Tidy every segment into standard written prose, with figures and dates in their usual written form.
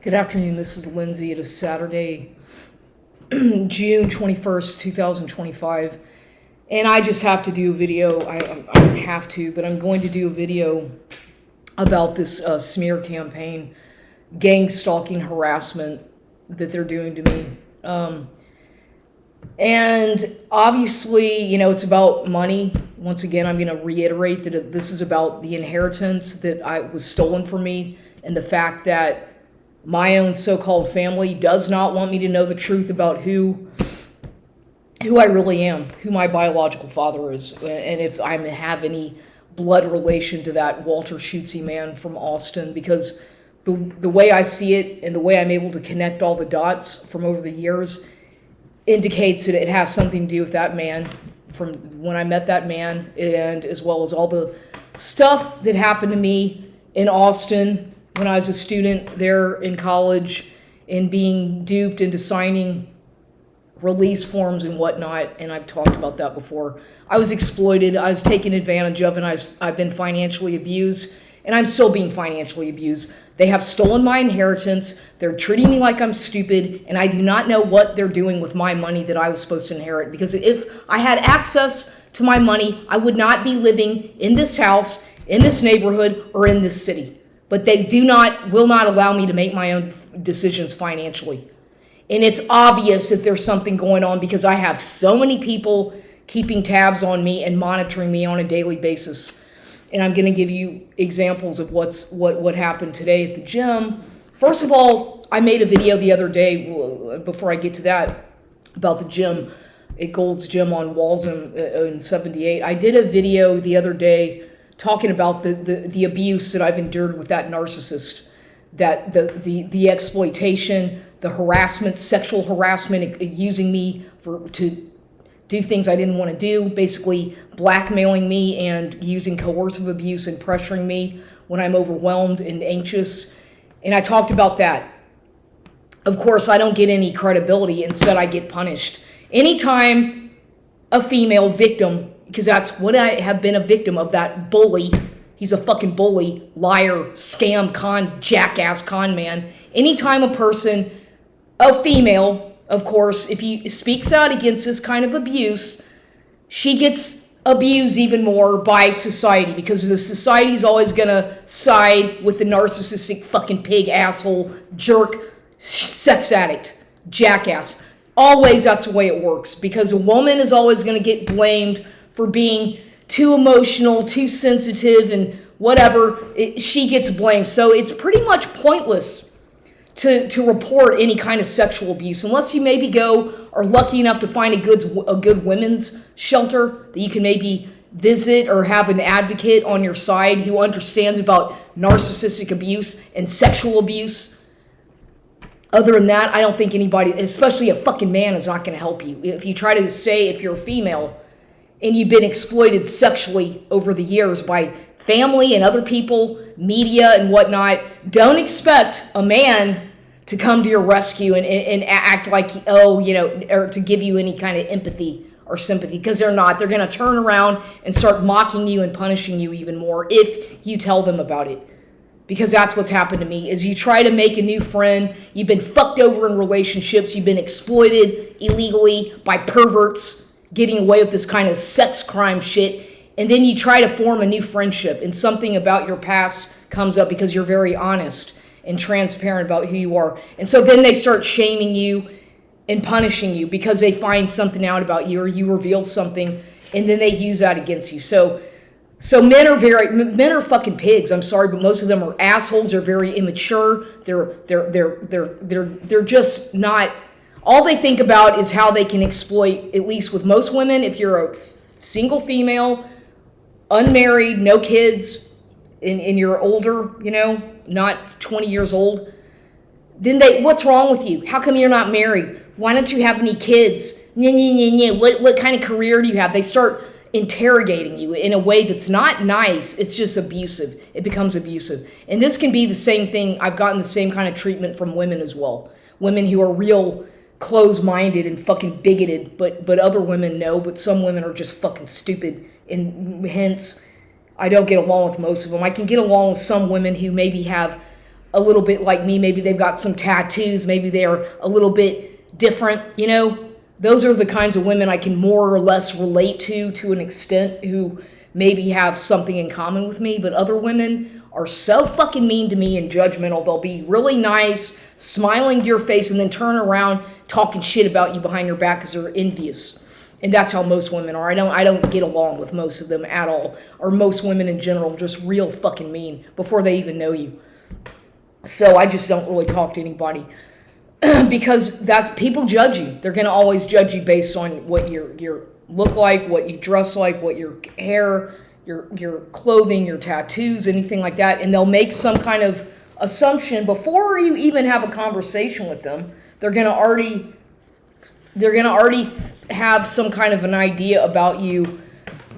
Good afternoon. This is Lindsay. It is Saturday, June 21st, 2025. And I just have to do a video. I don't have to, but I'm going to do a video about this smear campaign, gang stalking harassment that they're doing to me. And obviously, it's about money. Once again, I'm going to reiterate that this is about the inheritance that was stolen from me and the fact that my own so-called family does not want me to know the truth about who I really am, who my biological father is, and if I have any blood relation to that Walter Schutze man from Austin, because the way I see it and the way I'm able to connect all the dots from over the years indicates that it has something to do with that man, from when I met that man, and as well as all the stuff that happened to me in Austin when I was a student there in college and being duped into signing release forms and whatnot. And I've talked about that before. I was exploited. I was taken advantage of, and I've been financially abused, and I'm still being financially abused. They have stolen my inheritance. They're treating me like I'm stupid, and I do not know what they're doing with my money that I was supposed to inherit. Because if I had access to my money, I would not be living in this house, in this neighborhood, or in this city. But they will not allow me to make my own decisions financially. And it's obvious that there's something going on because I have so many people keeping tabs on me and monitoring me on a daily basis. And I'm going to give you examples of what happened today at the gym. First of all, I made a video the other day, before I get to that, about the gym at Gold's Gym on Walsham in 78. I did a video the other day talking about the abuse that I've endured with that narcissist, that the exploitation, the harassment, sexual harassment, using me to do things I didn't want to do, basically blackmailing me and using coercive abuse and pressuring me when I'm overwhelmed and anxious. And I talked about that. Of course, I don't get any credibility. Instead, I get punished. Anytime a female victim, because that's what I have been a victim of, that bully. He's a fucking bully, liar, scam, con, jackass, con man. Anytime a female, of course, if he speaks out against this kind of abuse, she gets abused even more by society, because the society's always gonna side with the narcissistic fucking pig, asshole, jerk, sex addict, jackass. Always, that's the way it works, because a woman is always gonna get blamed for being too emotional, too sensitive, and whatever. She gets blamed. So it's pretty much pointless to report any kind of sexual abuse, unless you maybe are lucky enough to find a good women's shelter that you can maybe visit, or have an advocate on your side who understands about narcissistic abuse and sexual abuse. Other than that, I don't think anybody, especially a fucking man, is not going to help you. If you try to say, if you're a female and you've been exploited sexually over the years by family and other people, media and whatnot, don't expect a man to come to your rescue and act like, or to give you any kind of empathy or sympathy, because they're not. They're going to turn around and start mocking you and punishing you even more if you tell them about it. Because that's what's happened to me, is you try to make a new friend, you've been fucked over in relationships, you've been exploited illegally by perverts, getting away with this kind of sex crime shit, and then you try to form a new friendship, and something about your past comes up because you're very honest and transparent about who you are. And so then they start shaming you and punishing you because they find something out about you, or you reveal something, and then they use that against you. So men are fucking pigs. I'm sorry, but most of them are assholes. They're very immature. They're just not. All they think about is how they can exploit, at least with most women. If you're a single female, unmarried, no kids, and you're older, not 20 years old, then what's wrong with you? How come you're not married? Why don't you have any kids? What kind of career do you have? They start interrogating you in a way that's not nice. It's just abusive. It becomes abusive. And this can be the same thing. I've gotten the same kind of treatment from women as well. Women who are real closed-minded and fucking bigoted, but other women know, but some women are just fucking stupid, and hence I don't get along with most of them. I can get along with some women who maybe have a little bit like me. Maybe they've got some tattoos. Maybe they're a little bit different, you know. Those are the kinds of women I can more or less relate to an extent, who maybe have something in common with me. But other women are so fucking mean to me and judgmental. They'll be really nice, smiling to your face, and then turn around talking shit about you behind your back because they're envious. And that's how most women are. I don't get along with most of them at all. Or most women in general, just real fucking mean before they even know you. So I just don't really talk to anybody. Because that's, people judge you. They're going to always judge you based on what you look like, what you dress like, what your hair, your clothing, your tattoos, anything like that. And they'll make some kind of assumption before you even have a conversation with them. They're going to already have some kind of an idea about you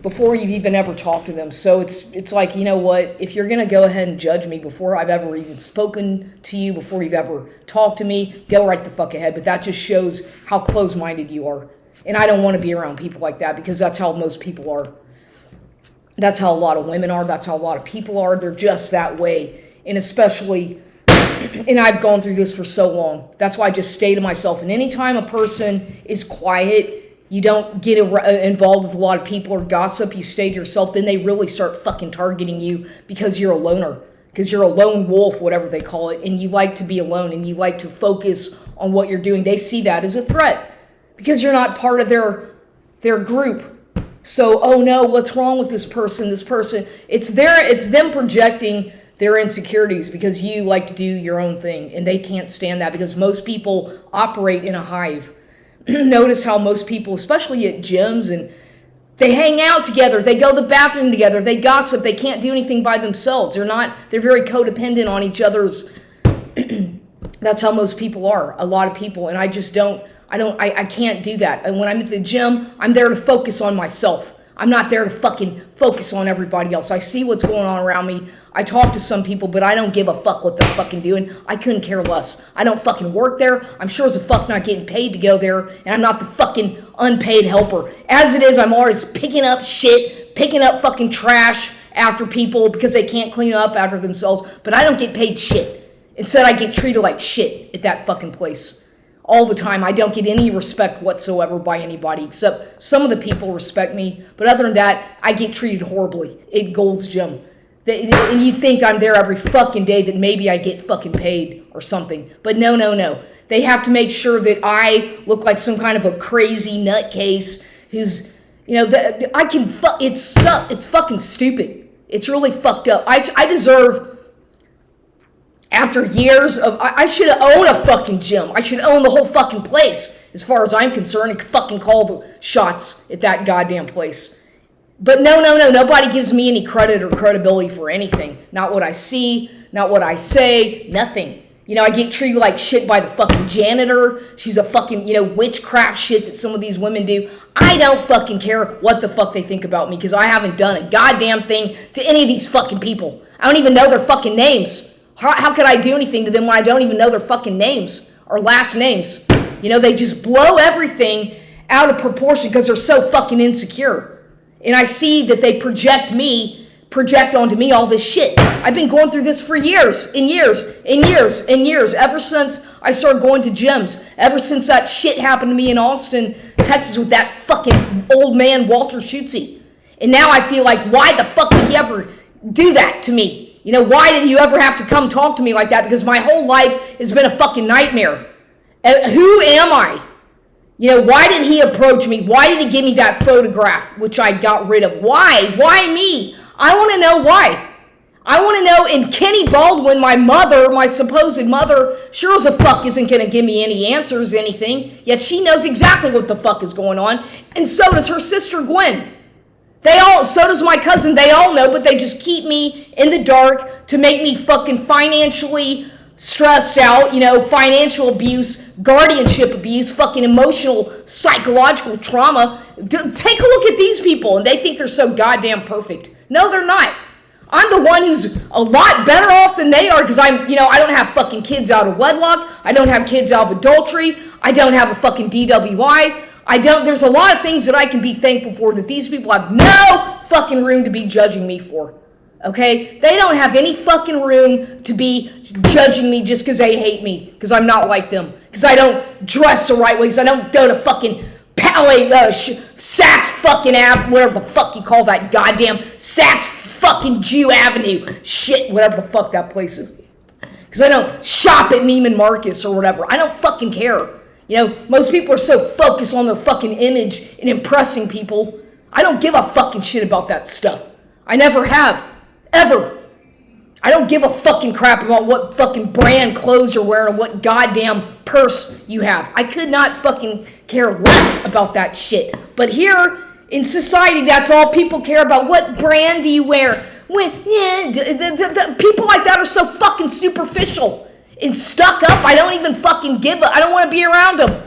before you've even ever talked to them. So it's like, you know what, if you're going to go ahead and judge me before I've ever even spoken to you, before you've ever talked to me, go right the fuck ahead. But that just shows how close-minded you are. And I don't want to be around people like that, because that's how most people are. That's how a lot of women are. That's how a lot of people are. They're just that way. And especially, and I've gone through this for so long. That's why I just stay to myself. And anytime a person is quiet, you don't get involved with a lot of people or gossip, you stay to yourself, then they really start fucking targeting you because you're a loner. Because you're a lone wolf, whatever they call it, and you like to be alone and you like to focus on what you're doing. They see that as a threat because you're not part of their group. So, oh no, what's wrong with this person? It's them projecting their insecurities because you like to do your own thing, and they can't stand that because most people operate in a hive. Notice how most people, especially at gyms, and they hang out together, they go to the bathroom together, they gossip, they can't do anything by themselves. They're very codependent on each other's. That's how most people are, a lot of people, and I can't do that. And when I'm at the gym, I'm there to focus on myself. I'm not there to fucking focus on everybody else. I see what's going on around me. I talk to some people, but I don't give a fuck what they're fucking doing. I couldn't care less. I don't fucking work there. I'm sure as a fuck not getting paid to go there, and I'm not the fucking unpaid helper. As it is, I'm always picking up shit, picking up fucking trash after people because they can't clean up after themselves, but I don't get paid shit. Instead, I get treated like shit at that fucking place. All the time. I don't get any respect whatsoever by anybody, except some of the people respect me, but other than that, I get treated horribly at Gold's Gym. And you think I'm there every fucking day, that maybe I get fucking paid or something. But no. They have to make sure that I look like some kind of a crazy nutcase who's, it's fucking stupid. It's really fucked up. I deserve, after years of, I should own a fucking gym. I should own the whole fucking place, as far as I'm concerned, and fucking call the shots at that goddamn place. But no, nobody gives me any credit or credibility for anything. Not what I see, not what I say, nothing. I get treated like shit by the fucking janitor. She's a fucking, witchcraft shit that some of these women do. I don't fucking care what the fuck they think about me, because I haven't done a goddamn thing to any of these fucking people. I don't even know their fucking names. How could I do anything to them when I don't even know their fucking names or last names? They just blow everything out of proportion because they're so fucking insecure. And I see that they project onto me all this shit. I've been going through this for years and years and years and years, ever since I started going to gyms, ever since that shit happened to me in Austin, Texas, with that fucking old man, Walter Schutze. And now I feel like, why the fuck did he ever do that to me? Why did you ever have to come talk to me like that? Because my whole life has been a fucking nightmare. Who am I? Why did he approach me? Why did he give me that photograph, which I got rid of? Why? Why me? I want to know why. I want to know, and Kenny Baldwin, my supposed mother, sure as a fuck isn't going to give me any answers, anything, yet she knows exactly what the fuck is going on, and so does her sister Gwen. So does my cousin, they all know, but they just keep me in the dark to make me fucking financially stressed out, financial abuse, guardianship abuse, fucking emotional, psychological trauma. Take a look at these people, and they think they're so goddamn perfect. No, they're not. I'm the one who's a lot better off than they are, because I don't have fucking kids out of wedlock. I don't have kids out of adultery. I don't have a fucking DWI. There's a lot of things that I can be thankful for that these people have no fucking room to be judging me for. Okay? They don't have any fucking room to be judging me just because they hate me. Because I'm not like them. Because I don't dress the right way. Because I don't go to fucking Saks fucking Ave, whatever the fuck you call that goddamn Saks fucking Jew Avenue. Shit, whatever the fuck that place is. Because I don't shop at Neiman Marcus or whatever. I don't fucking care. You know, most people are so focused on their fucking image and impressing people. I don't give a fucking shit about that stuff. I never have. Ever. I don't give a fucking crap about what fucking brand clothes you're wearing or what goddamn purse you have. I could not fucking care less about that shit. But here in society, that's all people care about. What brand do you wear? The people like that are so fucking superficial and stuck up. I don't even fucking I don't want to be around them.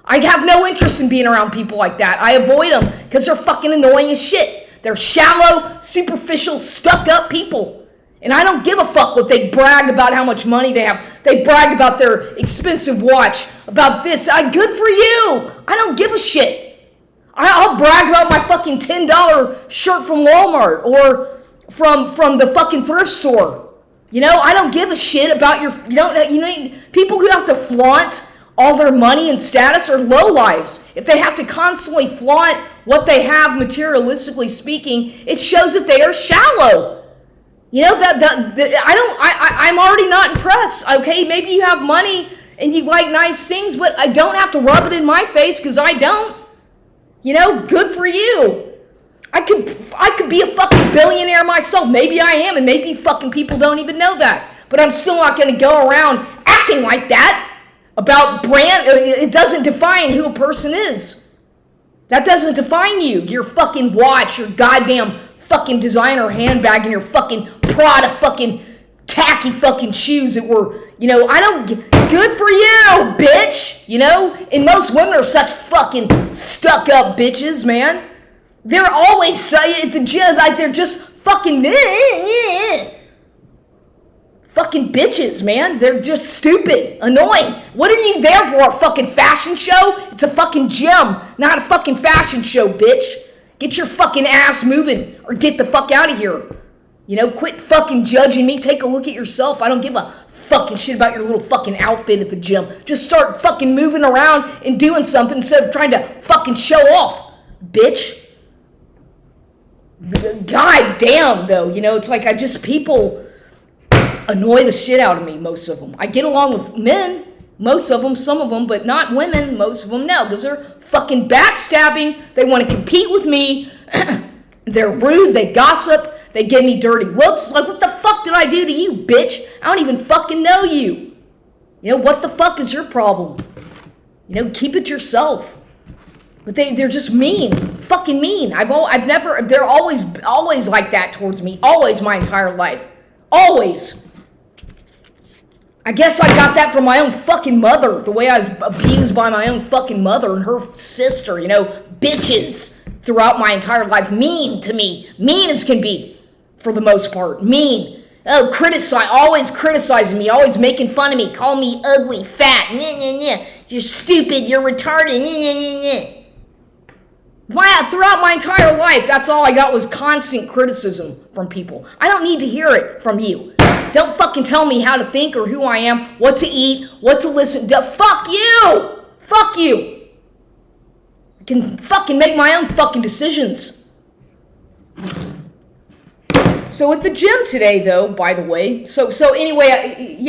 I have no interest in being around people like that. I avoid them because they're fucking annoying as shit. They're shallow, superficial, stuck up people. And I don't give a fuck what they brag about how much money they have. They brag about their expensive watch, about this. Good for you. I don't give a shit. I'll brag about my fucking $10 shirt from Walmart or from the fucking thrift store. You know, I don't give a shit about people who have to flaunt all their money and status are lowlives. If they have to constantly flaunt what they have materialistically speaking, it shows that they are shallow. You know, I'm already not impressed, okay? Maybe you have money and you like nice things, but I don't have to rub it in my face because I don't. You know, good for you. I could be a fucking billionaire myself. Maybe I am, and maybe fucking people don't even know that. But I'm still not going to go around acting like that about brand. It doesn't define who a person is. That doesn't define you. Your fucking watch, your goddamn fucking designer handbag, and your fucking Prada fucking tacky fucking shoes that were, you know, good for you, bitch, you know? And most women are such fucking stuck up bitches, man. They're always saying at the gym like they're just fucking fucking bitches, man. They're just stupid, annoying. What are you there for, a fucking fashion show? It's a fucking gym, not a fucking fashion show, bitch. Get your fucking ass moving or get the fuck out of here. You know, quit fucking judging me. Take a look at yourself. I don't give a fucking shit about your little fucking outfit at the gym. Just start fucking moving around and doing something instead of trying to fucking show off, bitch. God damn, though. You know, it's like people annoy the shit out of me, most of them. I get along with men, most of them, some of them, but not women, most of them, no, because they're fucking backstabbing. They want to compete with me. They're rude. They gossip. They give me dirty looks. It's like, what the fuck did I do to you, bitch? I don't even fucking know you. You know, what the fuck is your problem? You know, keep it yourself. But they're just mean. Fucking mean. They're always like that towards me. Always, my entire life. Always. I guess I got that from my own fucking mother. The way I was abused by my own fucking mother and her sister. You know, bitches throughout my entire life. Mean to me. Mean as can be. For the most part. Mean. Oh, always criticizing me. Always making fun of me. Calling me ugly, fat. You're stupid. You're retarded. Wow, throughout my entire life, that's all I got was constant criticism from people. I don't need to hear it from you. Don't fucking tell me how to think or who I am, what to eat, what to listen to. Fuck you! Fuck you! I can fucking make my own fucking decisions. So at the gym today, though, by the way, so anyway,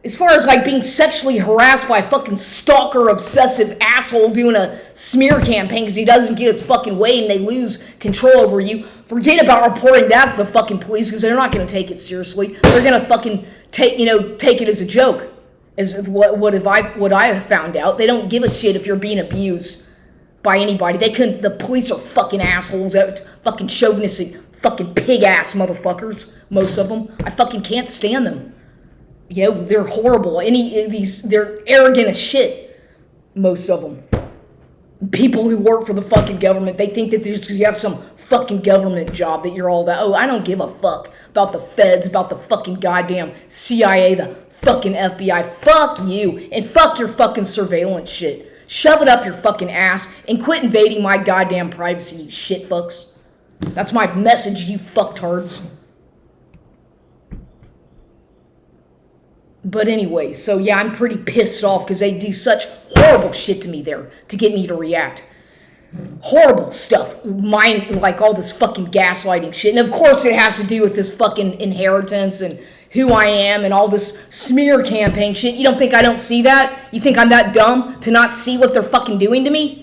as far as like being sexually harassed by a fucking stalker, obsessive asshole doing a smear campaign because he doesn't get his fucking way and they lose control over you, forget about reporting that to the fucking police because they're not going to take it seriously. They're going to fucking take it as a joke. As what I have found out. They don't give a shit if you're being abused by anybody. The police are fucking assholes, fucking chauvinistic, fucking pig ass motherfuckers. Most of them. I fucking can't stand them. You know, they're horrible. They're arrogant as shit. Most of them. People who work for the fucking government, they think that you have some fucking government job that you're all that. Oh, I don't give a fuck about the feds, about the fucking goddamn CIA, the fucking FBI. Fuck you. And fuck your fucking surveillance shit. Shove it up your fucking ass and quit invading my goddamn privacy, you shit fucks. That's my message, you fucktards. But anyway, so yeah, I'm pretty pissed off because they do such horrible shit to me there to get me to react. Horrible stuff. Mine, like all this fucking gaslighting shit. And of course it has to do with this fucking inheritance and who I am and all this smear campaign shit. You don't think I don't see that? You think I'm that dumb to not see what they're fucking doing to me?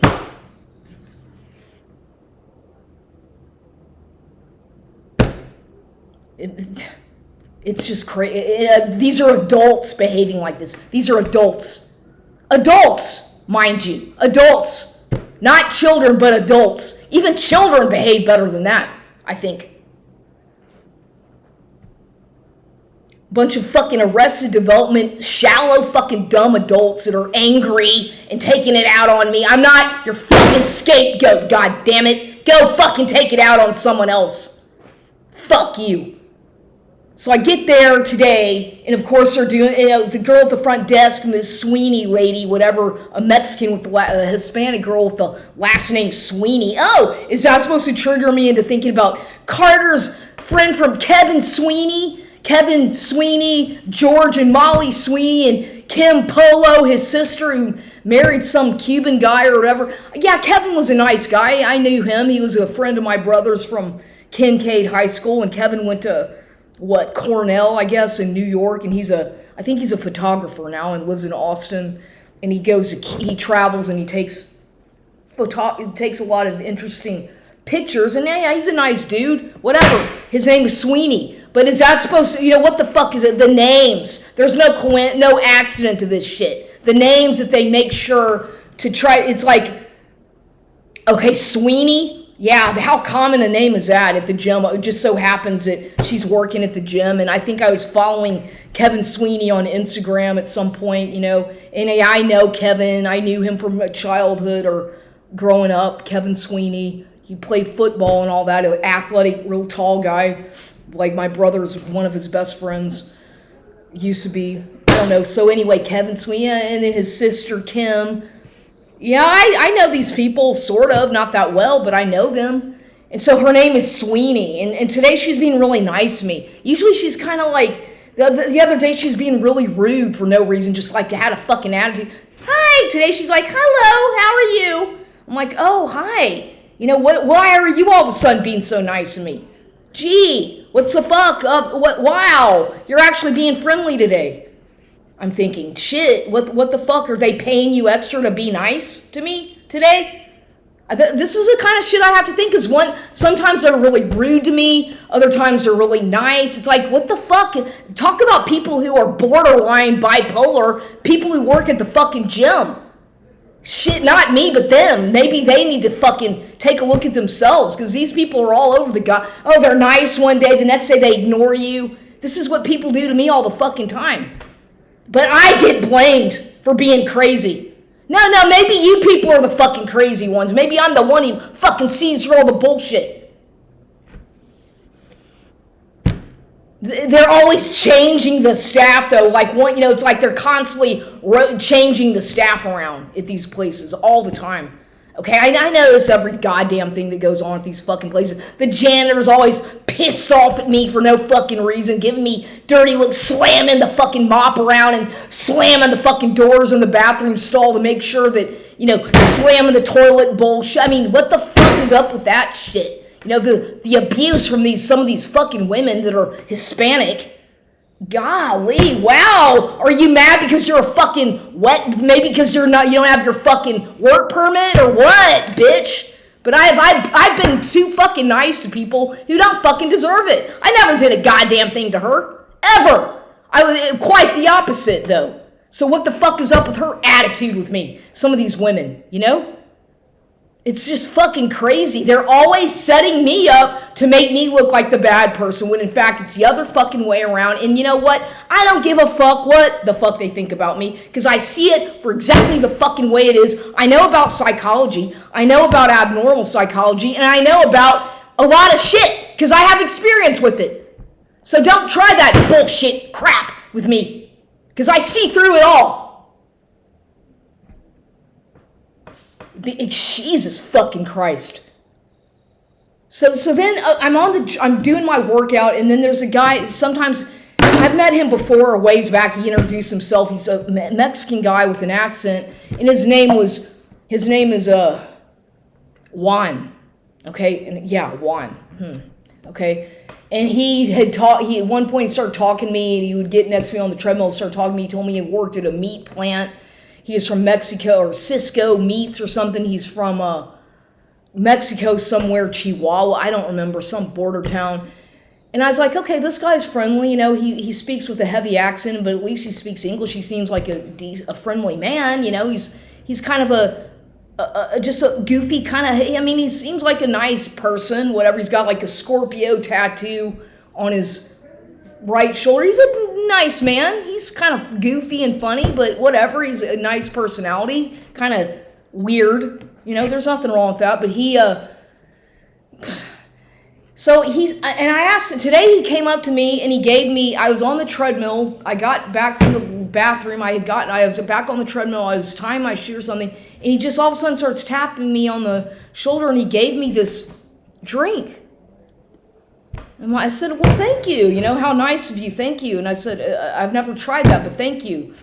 It's just crazy. These are adults behaving like this. These are adults. Adults, mind you. Adults. Not children, but adults. Even children behave better than that, I think. Bunch of fucking Arrested Development, shallow fucking dumb adults that are angry and taking it out on me. I'm not your fucking scapegoat, god damn it. Go fucking take it out on someone else. Fuck you. So I get there today, and of course they're doing, the girl at the front desk, Miss Sweeney lady, whatever, a Mexican with a Hispanic girl with the last name Sweeney. Oh, is that supposed to trigger me into thinking about Carter's friend from Kevin Sweeney, George and Molly Sweeney, and Kim Polo, his sister, who married some Cuban guy or whatever. Yeah, Kevin was a nice guy. I knew him. He was a friend of my brother's from Kincaid High School, and Kevin went to Cornell, I guess, in New York, and I think he's a photographer now and lives in Austin, and he travels and he takes a lot of interesting pictures, and yeah, he's a nice dude, whatever. His name is Sweeney, but is that supposed to, what the fuck is it? The names. There's no accident to this shit. The names that they make sure to try, it's like, okay, Sweeney. Yeah, how common a name is that at the gym? It just so happens that she's working at the gym, and I think I was following Kevin Sweeney on Instagram at some point, and I know Kevin. I knew him from childhood or growing up, Kevin Sweeney. He played football and all that, an athletic, real tall guy. Like my brother's one of his best friends, used to be, I don't know. So anyway, Kevin Sweeney, and then his sister Kim. Yeah, I know these people, sort of, not that well, but I know them. And so her name is Sweeney, and today she's being really nice to me. Usually she's kind of like, the other day she was being really rude for no reason, just like had a fucking attitude. Hi! Today she's like, hello, how are you? I'm like, oh, hi. Why are you all of a sudden being so nice to me? Gee, what's the fuck? Wow, you're actually being friendly today. I'm thinking, shit, what the fuck? Are they paying you extra to be nice to me today? This is the kind of shit I have to think, is sometimes they're really rude to me, other times they're really nice. It's like, what the fuck? Talk about people who are borderline bipolar, people who work at the fucking gym. Shit, not me, but them. Maybe they need to fucking take a look at themselves, because these people are all over the god. Oh, they're nice one day, the next day they ignore you. This is what people do to me all the fucking time. But I get blamed for being crazy. No, maybe you people are the fucking crazy ones. Maybe I'm the one who fucking sees through all the bullshit. They're always changing the staff, though. It's like they're constantly changing the staff around at these places all the time. Okay, I notice every goddamn thing that goes on at these fucking places. The janitor's always pissed off at me for no fucking reason, giving me dirty looks, slamming the fucking mop around and slamming the fucking doors in the bathroom stall to make sure that, slamming the toilet bowl. I mean, what the fuck is up with that shit? The abuse from some of these fucking women that are Hispanic. Golly, wow. Are you mad because you're a fucking maybe because you don't have your fucking work permit or what, bitch? But I've been too fucking nice to people who don't fucking deserve it. I never did a goddamn thing to her. Ever. I was quite the opposite, though. So what the fuck is up with her attitude with me? Some of these women, It's just fucking crazy. They're always setting me up to make me look like the bad person, when in fact it's the other fucking way around. And you know what? I don't give a fuck what the fuck they think about me, because I see it for exactly the fucking way it is. I know about psychology. I know about abnormal psychology. And I know about a lot of shit, because I have experience with it. So don't try that bullshit crap with me, because I see through it all. Jesus fucking Christ. So then I'm doing my workout, and then there's a guy, sometimes I've met him before, a ways back. He introduced himself. He's a Mexican guy with an accent, and his name is Juan. Okay, and yeah, Juan. Okay, and he at one point started talking to me, and he would get next to me on the treadmill and start talking to me. He told me he worked at a meat plant. He is from Mexico, or Cisco Meats or something. He's from Mexico somewhere, Chihuahua. I don't remember, some border town. And I was like, okay, this guy's friendly. You know, he speaks with a heavy accent, but at least he speaks English. He seems like a friendly man. You know, he's kind of just a goofy kind of, I mean, he seems like a nice person, whatever. He's got like a Scorpio tattoo on his right shoulder. He's a nice man. He's kind of goofy and funny, but whatever. He's a nice personality, kind of weird. You know, there's nothing wrong with that, but so and I asked him, today he came up to me and he gave me, I was on the treadmill, I got back from the bathroom, I was back on the treadmill, I was tying my shoe or something, and he just all of a sudden starts tapping me on the shoulder and he gave me this drink. And I said, well, thank you, you know, how nice of you, thank you. And I said, I've never tried that, but thank you.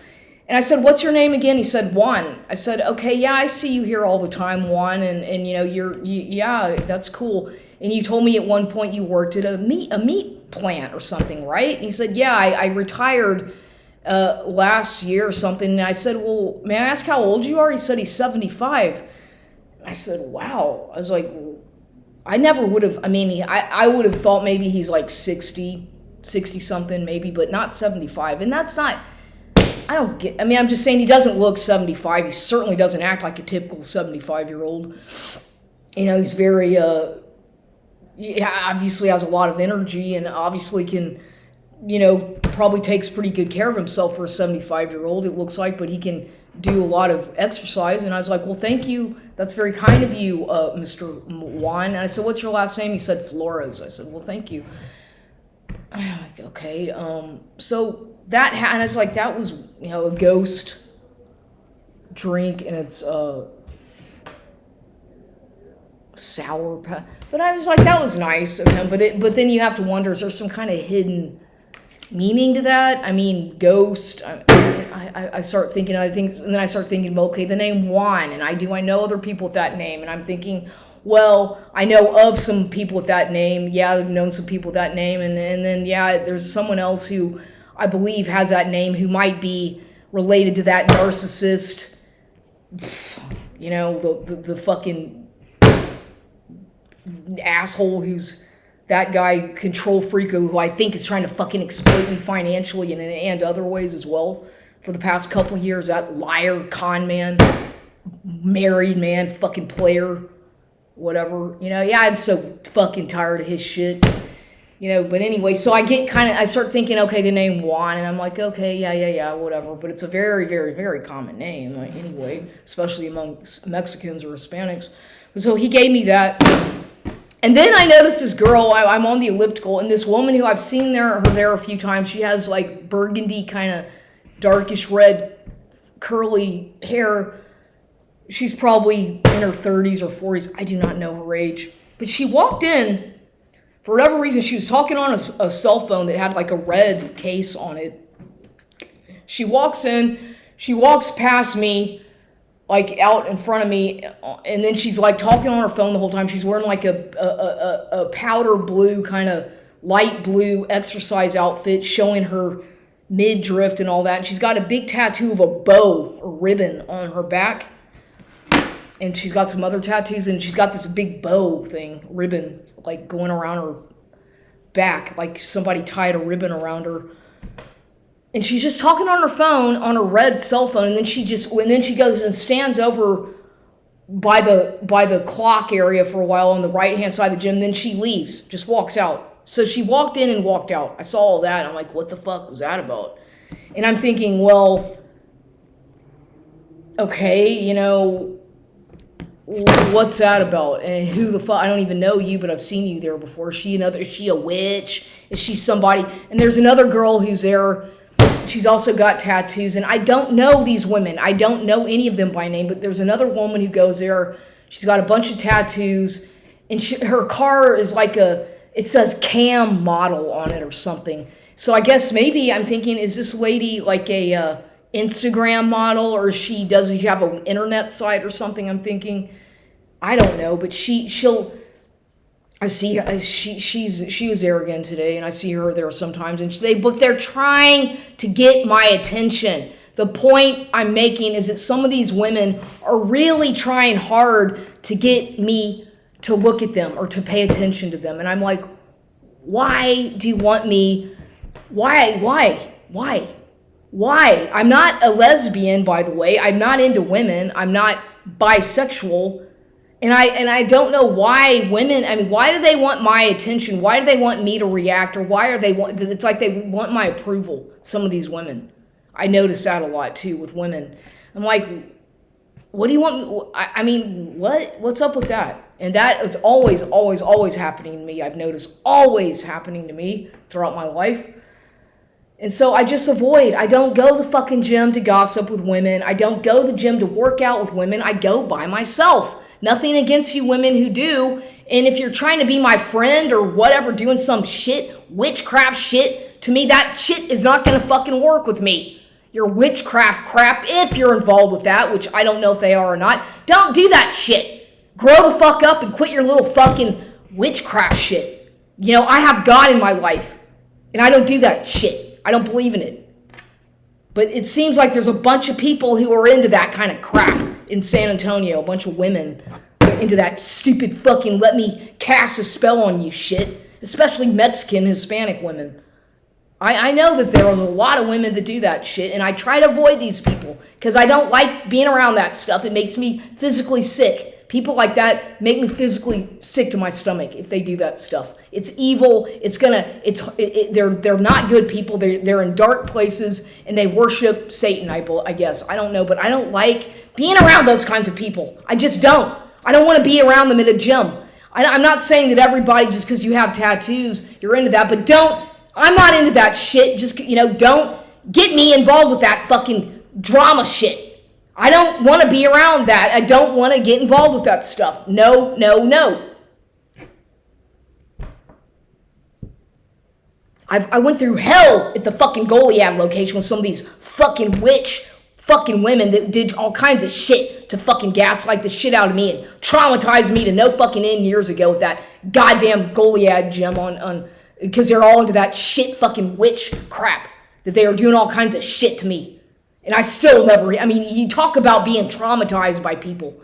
And I said, what's your name again? He said, Juan. I said, okay, yeah, I see you here all the time, Juan, and you know, yeah, that's cool. And you told me at one point you worked at a meat plant or something, right? And he said, yeah, I retired last year or something. And I said, well, may I ask how old you are? He said he's 75. I said, wow. I was like, I never would have, I mean, I would have thought maybe he's like 60 something maybe, but not 75. And that's not, I'm just saying he doesn't look 75. He certainly doesn't act like a typical 75-year-old. You know, he's very, obviously has a lot of energy and obviously can, you know, probably takes pretty good care of himself for a 75-year-old, it looks like, but he can do a lot of exercise. And I was like, well, thank you. That's very kind of you, Mr. Juan. And I said, what's your last name? He said, Flores. I said, well, thank you. I'm like, okay. So that, and it's like, that was, you know, a ghost drink, and it's sour, but I was like, that was nice of him. But then you have to wonder, is there some kind of hidden meaning to that? I mean, ghost. I start thinking other things, and then I start thinking, okay, the name Juan, and I know other people with that name, and I'm thinking, well, I know of some people with that name. Yeah, I've known some people with that name, and then yeah, there's someone else who I believe has that name who might be related to that narcissist. You know, the fucking asshole who's that guy, control freak, who I think is trying to fucking exploit me financially and other ways as well for the past couple of years. That liar, con man, married man, fucking player, whatever. You know, yeah, I'm so fucking tired of his shit. You know, but anyway, so I start thinking, okay, the name Juan, and I'm like, okay, yeah, whatever. But it's a very, very, very common name, anyway, especially among Mexicans or Hispanics. So he gave me that. And then I noticed this girl, I'm on the elliptical, and this woman who I've seen her there a few times, she has like burgundy kind of darkish red curly hair. She's probably in her 30s or 40s. I do not know her age. But she walked in, for whatever reason, she was talking on a cell phone that had like a red case on it. She walks in, she walks past me, like out in front of me, and then she's like talking on her phone the whole time. She's wearing like a powder blue, kind of light blue exercise outfit showing her midriff and all that. And she's got a big tattoo of a bow or ribbon on her back. And she's got some other tattoos, and she's got this big bow thing, ribbon, like going around her back, like somebody tied a ribbon around her. And she's just talking on her phone, on her red cell phone, and then she goes and stands over by the clock area for a while on the right-hand side of the gym, then she leaves, just walks out. So she walked in and walked out. I saw all that, and I'm like, what the fuck was that about? And I'm thinking, well, okay, you know, what's that about? And who the fuck? I don't even know you, but I've seen you there before. Is she a witch? Is she somebody? And there's another girl who's there. She's also got tattoos, and I don't know these women. I don't know any of them by name, but there's another woman who goes there. She's got a bunch of tattoos, and her car is like it says Cam model on it or something. So I guess maybe I'm thinking, is this lady like a Instagram model, or does she have an internet site or something? I'm thinking, I don't know, but she'll. I see she was there again today, and I see her there sometimes, and but they're trying to get my attention. The point I'm making is that some of these women are really trying hard to get me to look at them or to pay attention to them, and I'm like, why do you want me? Why? I'm not a lesbian, by the way. I'm not into women. I'm not bisexual. And I don't know why women, I mean, why do they want my attention? Why do they want me to react? Or why are they it's like they want my approval, some of these women. I notice that a lot too with women. I'm like, what do you want? I mean, what's up with that? And that is always happening to me. I've noticed always happening to me throughout my life. And so I just avoid. I don't go to the fucking gym to gossip with women. I don't go to the gym to work out with women. I go by myself. Nothing against you women who do. And if you're trying to be my friend or whatever, doing some shit, witchcraft shit, to me that shit is not going to fucking work with me. Your witchcraft crap, if you're involved with that, which I don't know if they are or not, don't do that shit. Grow the fuck up and quit your little fucking witchcraft shit. You know, I have God in my life, and I don't do that shit. I don't believe in it. But it seems like there's a bunch of people who are into that kind of crap in San Antonio. A bunch of women into that stupid fucking let me cast a spell on you shit. Especially Mexican, Hispanic women. I know that there are a lot of women that do that shit, and I try to avoid these people because I don't like being around that stuff. It makes me physically sick. People like that make me physically sick to my stomach if they do that stuff. It's evil. They're not good people. They're in dark places and they worship Satan. I guess I don't know, but I don't like being around those kinds of people. I just don't. I don't want to be around them at a gym. I'm not saying that everybody just because you have tattoos you're into that, but don't. I'm not into that shit. Just don't get me involved with that fucking drama shit. I don't want to be around that. I don't want to get involved with that stuff. No. I went through hell at the fucking Goliad location with some of these fucking witch fucking women that did all kinds of shit to fucking gaslight the shit out of me and traumatize me to no fucking end years ago with that goddamn Goliad gym on because they're all into that shit fucking witch crap that they are doing all kinds of shit to me. And I still never, you talk about being traumatized by people.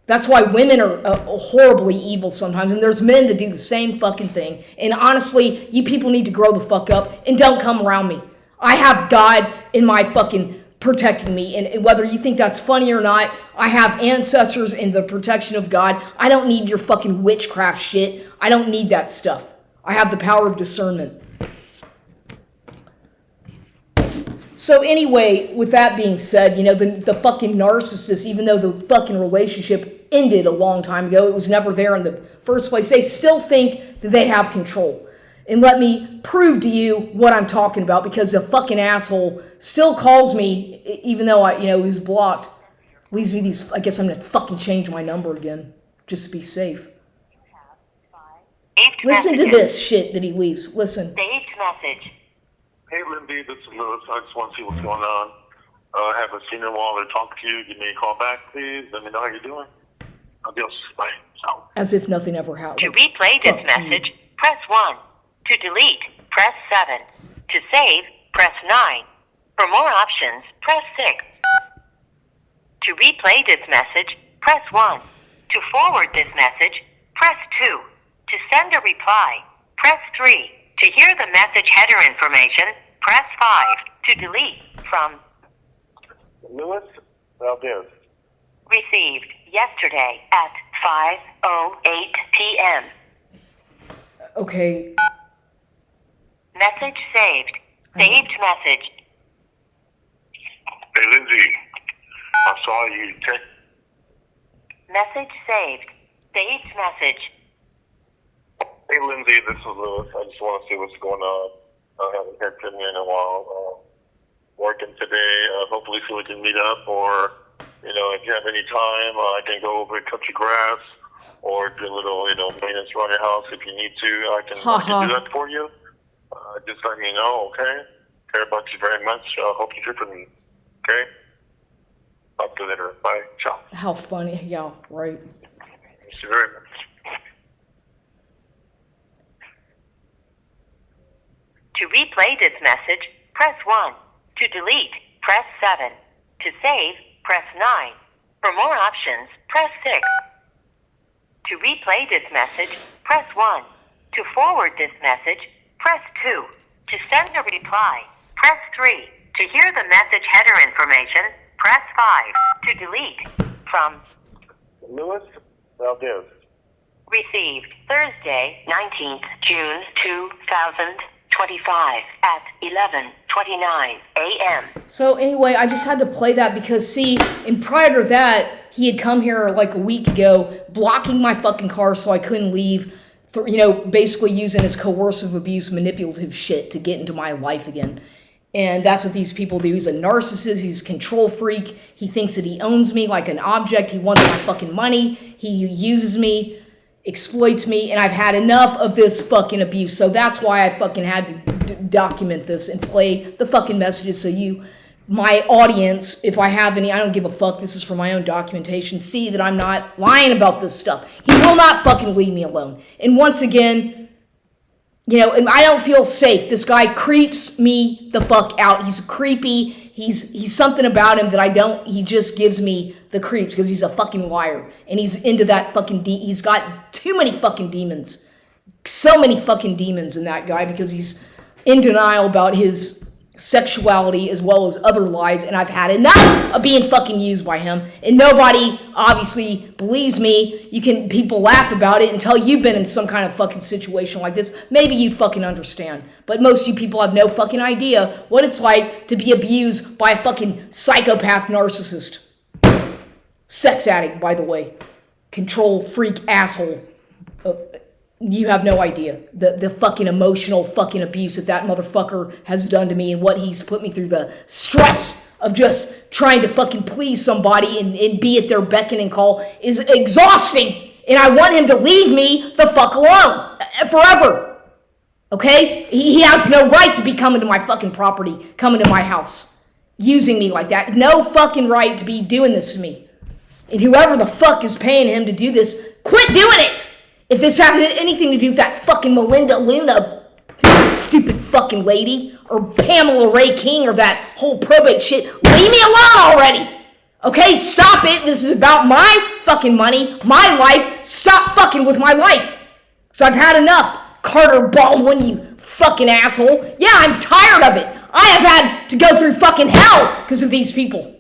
That's why women are horribly evil sometimes, and there's men that do the same fucking thing. And honestly, you people need to grow the fuck up and don't come around me. I have God in my fucking protecting me, and whether you think that's funny or not, I have ancestors in the protection of God. I don't need your fucking witchcraft shit. I don't need that stuff. I have the power of discernment. So anyway, with that being said, the fucking narcissist, even though the fucking relationship ended a long time ago, it was never there in the first place, they still think that they have control. And let me prove to you what I'm talking about, because the fucking asshole still calls me, even though he's blocked. Leaves me these, I guess I'm gonna fucking change my number again, just to be safe. Listen to this shit that he leaves. Listen. Saved message. Hey, Lindy, this is Lewis. I just want to see what's going on. I haven't seen you in a while to talk to you. Give me a call back, please. Let me know how you're doing. Adios. Bye. Ciao. As if nothing ever happened. To replay this message, press 1. To delete, press 7. To save, press 9. For more options, press 6. To replay this message, press 1. To forward this message, press 2. To send a reply, press 3. To hear the message header information, press 5. To delete from Lewis Valdez. Received yesterday at 5:08 p.m. Okay. Message saved. Saved message. Hey, Lindsay. I saw you text. Message saved. Saved message. Hey, Lindsay, this is Lewis. I just want to see what's going on. I haven't heard from you in a while. Working today. Hopefully so we can meet up, or, if you have any time, I can go over and cut your grass, or do a little, maintenance around your house if you need to. I can do that for you. just let me know, okay? Care about you very much. Hope you hear from me, okay? Talk to you later. Bye. Ciao. How funny. Yeah, right. Thank you very much. To replay this message, press 1. To delete, press 7. To save, press 9. For more options, press 6. To replay this message, press 1. To forward this message, press 2. To send a reply, press 3. To hear the message header information, press 5. To delete, from Louis Valdez. received Thursday, 19th June 2025 at 11:29 a.m. So anyway, I just had to play that because, see, and prior to that, he had come here like a week ago, blocking my fucking car so I couldn't leave, basically using his coercive abuse, manipulative shit to get into my life again. And that's what these people do. He's a narcissist. He's a control freak. He thinks that he owns me like an object. He wants my fucking money. He uses me, exploits me, and I've had enough of this fucking abuse. So that's why I fucking had to document this and play the fucking messages so you, my audience, if I have any, I don't give a fuck, this is for my own documentation, see that I'm not lying about this stuff. He will not fucking leave me alone. And once again, and I don't feel safe. This guy creeps me the fuck out. He's creepy. He's something about him that he just gives me the creeps because he's a fucking liar. And he's into that fucking, he's got too many fucking demons. So many fucking demons in that guy because he's in denial about his sexuality as well as other lies, and I've had enough of being fucking used by him, and nobody obviously believes me. People laugh about it until you've been in some kind of fucking situation like this. Maybe you'd fucking understand, but most of you people have no fucking idea what it's like to be abused by a fucking psychopath narcissist. Sex addict, by the way. Control freak asshole. You have no idea the fucking emotional fucking abuse that motherfucker has done to me and what he's put me through, the stress of just trying to fucking please somebody and be at their beck and call is exhausting. And I want him to leave me the fuck alone forever. Okay? He has no right to be coming to my fucking property, coming to my house, using me like that. No fucking right to be doing this to me. And whoever the fuck is paying him to do this, quit doing it! If this has anything to do with that fucking Melinda Luna, stupid fucking lady, or Pamela Ray King, or that whole probate shit, leave me alone already! Okay, stop it. This is about my fucking money, my life. Stop fucking with my life. Because I've had enough. Carter Baldwin, you fucking asshole. Yeah, I'm tired of it. I have had to go through fucking hell because of these people.